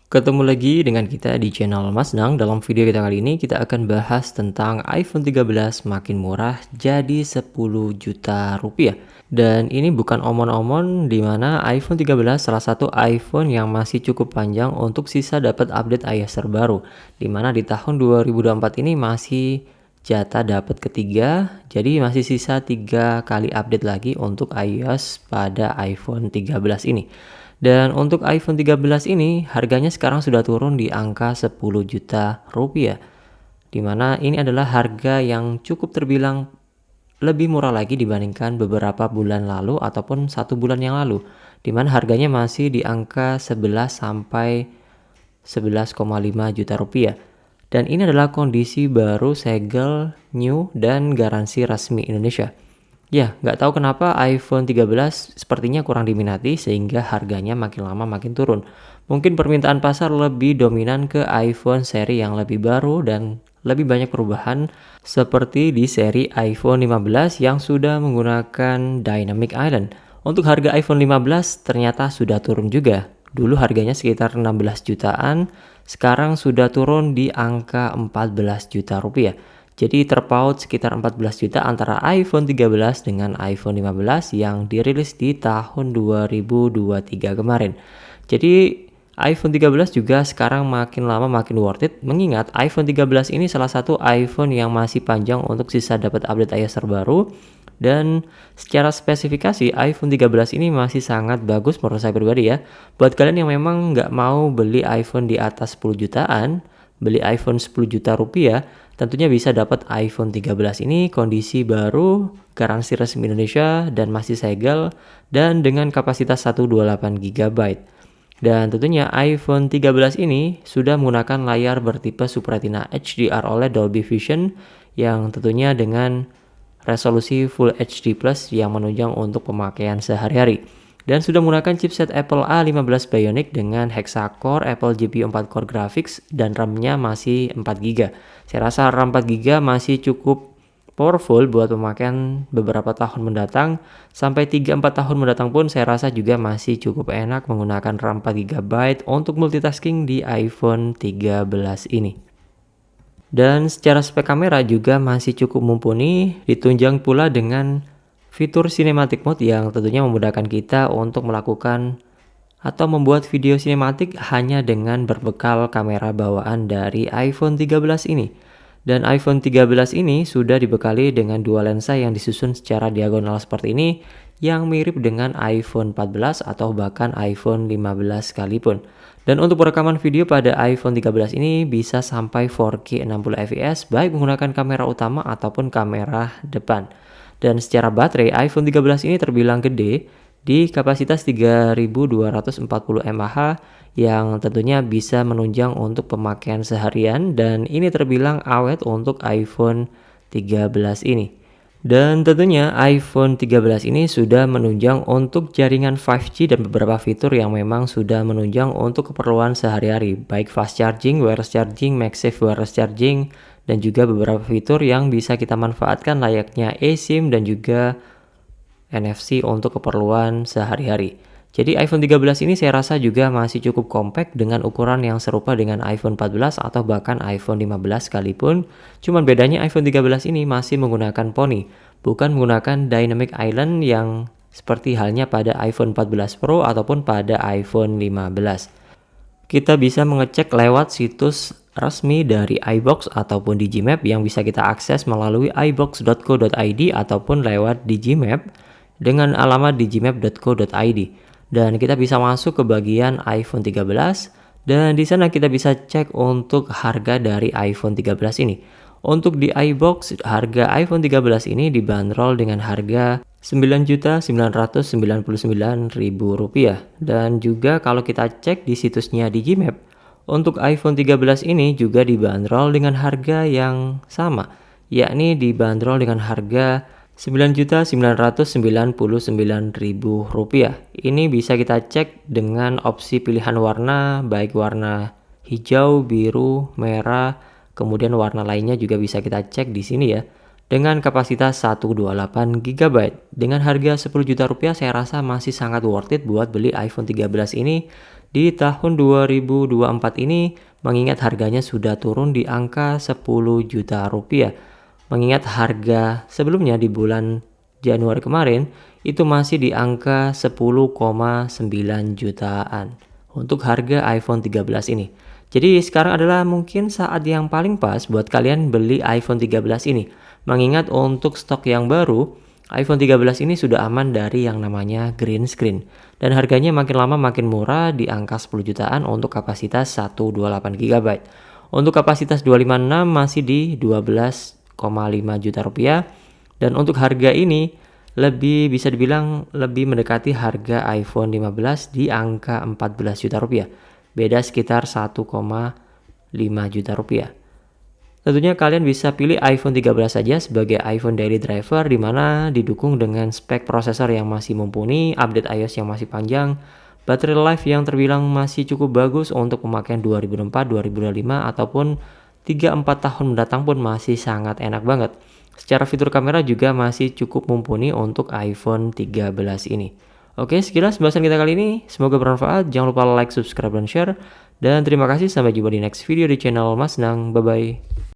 Ketemu lagi dengan kita di channel Mas Nang. Dalam video kita kali ini kita akan bahas tentang iPhone 13 makin murah jadi 10 juta rupiah. Dan ini bukan omon-omon, di mana iPhone 13 salah satu iPhone yang masih cukup panjang untuk sisa dapat update iOS terbaru. Di mana di tahun 2024 ini masih jatah dapat ketiga, jadi masih sisa 3 kali update lagi untuk iOS pada iPhone 13 ini. Dan untuk iPhone 13 ini harganya sekarang sudah turun di angka 10 juta rupiah. Di mana ini adalah harga yang cukup terbilang lebih murah lagi dibandingkan beberapa bulan lalu ataupun 1 bulan yang lalu. Di mana harganya masih di angka 11 sampai 11,5 juta rupiah. Dan ini adalah kondisi baru, segel, new, dan garansi resmi Indonesia. Ya, nggak tahu kenapa iPhone 13 sepertinya kurang diminati sehingga harganya makin lama makin turun. Mungkin permintaan pasar lebih dominan ke iPhone seri yang lebih baru dan lebih banyak perubahan seperti di seri iPhone 15 yang sudah menggunakan Dynamic Island. Untuk harga iPhone 15 ternyata sudah turun juga. Dulu harganya sekitar 16 jutaan, sekarang sudah turun di angka 14 juta rupiah. Jadi terpaut sekitar 14 juta antara iPhone 13 dengan iPhone 15 yang dirilis di tahun 2023 kemarin. Jadi iPhone 13 juga sekarang makin lama makin worth it, mengingat iPhone 13 ini salah satu iPhone yang masih panjang untuk sisa dapat update iOS terbaru. Dan secara spesifikasi iPhone 13 ini masih sangat bagus menurut saya pribadi ya. Buat kalian yang memang nggak mau beli iPhone di atas 10 jutaan, beli iPhone 10 juta rupiah, tentunya bisa dapat iPhone 13 ini kondisi baru, garansi resmi Indonesia, dan masih segel, dan dengan kapasitas 128 GB. Dan tentunya iPhone 13 ini sudah menggunakan layar bertipe Super Retina HDR OLED Dolby Vision yang tentunya dengan resolusi Full HD Plus yang menunjang untuk pemakaian sehari-hari. Dan sudah menggunakan chipset Apple A15 Bionic dengan hexa-core Apple GPU 4 core graphics dan RAM-nya masih 4 GB. Saya rasa RAM 4 GB masih cukup powerful buat pemakaian beberapa tahun mendatang. Sampai 3-4 tahun mendatang pun saya rasa juga masih cukup enak menggunakan RAM 4 GB untuk multitasking di iPhone 13 ini. Dan secara spek kamera juga masih cukup mumpuni, ditunjang pula dengan fitur Cinematic Mode yang tentunya memudahkan kita untuk melakukan atau membuat video sinematik hanya dengan berbekal kamera bawaan dari iPhone 13 ini. Dan iPhone 13 ini sudah dibekali dengan dua lensa yang disusun secara diagonal seperti ini yang mirip dengan iPhone 14 atau bahkan iPhone 15 sekalipun. Dan untuk perekaman video pada iPhone 13 ini bisa sampai 4K 60 fps baik menggunakan kamera utama ataupun kamera depan. Dan secara baterai iPhone 13 ini terbilang gede di kapasitas 3240 mAh yang tentunya bisa menunjang untuk pemakaian seharian dan ini terbilang awet untuk iPhone 13 ini. Dan tentunya iPhone 13 ini sudah menunjang untuk jaringan 5G dan beberapa fitur yang memang sudah menunjang untuk keperluan sehari-hari, baik fast charging, wireless charging, MagSafe wireless charging, dan juga beberapa fitur yang bisa kita manfaatkan layaknya eSIM dan juga NFC untuk keperluan sehari-hari. Jadi iPhone 13 ini saya rasa juga masih cukup compact dengan ukuran yang serupa dengan iPhone 14 atau bahkan iPhone 15 sekalipun. Cuman bedanya iPhone 13 ini masih menggunakan Pony, bukan menggunakan Dynamic Island yang seperti halnya pada iPhone 14 Pro ataupun pada iPhone 15. Kita bisa mengecek lewat situs resmi dari iBox ataupun Digimap yang bisa kita akses melalui ibox.co.id ataupun lewat Digimap dengan alamat digimap.co.id. Dan kita bisa masuk ke bagian iPhone 13 dan di sana kita bisa cek untuk harga dari iPhone 13 ini. Untuk di iBox, harga iPhone 13 ini dibanderol dengan harga Rp9.999.000. Dan juga kalau kita cek di situsnya Digimap, untuk iPhone 13 ini juga dibanderol dengan harga yang sama, yakni dibanderol dengan harga Rp9.999.000. Ini bisa kita cek dengan opsi pilihan warna, baik warna hijau, biru, merah, kemudian warna lainnya juga bisa kita cek di sini ya. Dengan kapasitas 128 GB dengan harga 10 juta rupiah saya rasa masih sangat worth it buat beli iPhone 13 ini di tahun 2024 ini, mengingat harganya sudah turun di angka 10 juta rupiah. Mengingat harga sebelumnya di bulan Januari kemarin itu masih di angka 10,9 jutaan untuk harga iPhone 13 ini. Jadi sekarang adalah mungkin saat yang paling pas buat kalian beli iPhone 13 ini. Mengingat untuk stok yang baru, iPhone 13 ini sudah aman dari yang namanya green screen. Dan harganya makin lama makin murah di angka 10 jutaan untuk kapasitas 128 GB. Untuk kapasitas 256 masih di 12,5 juta rupiah. Dan untuk harga ini lebih bisa dibilang lebih mendekati harga iPhone 15 di angka 14 juta rupiah. Beda sekitar 1,5 juta rupiah. Tentunya kalian bisa pilih iPhone 13 saja sebagai iPhone daily driver di mana didukung dengan spek prosesor yang masih mumpuni, update iOS yang masih panjang, baterai life yang terbilang masih cukup bagus untuk pemakaian 2024, 2025 ataupun 3-4 tahun mendatang pun masih sangat enak banget. Secara fitur kamera juga masih cukup mumpuni untuk iPhone 13 ini. Oke, sekilas bahasan kita kali ini. Semoga bermanfaat. Jangan lupa like, subscribe, dan share. Dan terima kasih. Sampai jumpa di next video di channel Mas Nang. Bye-bye.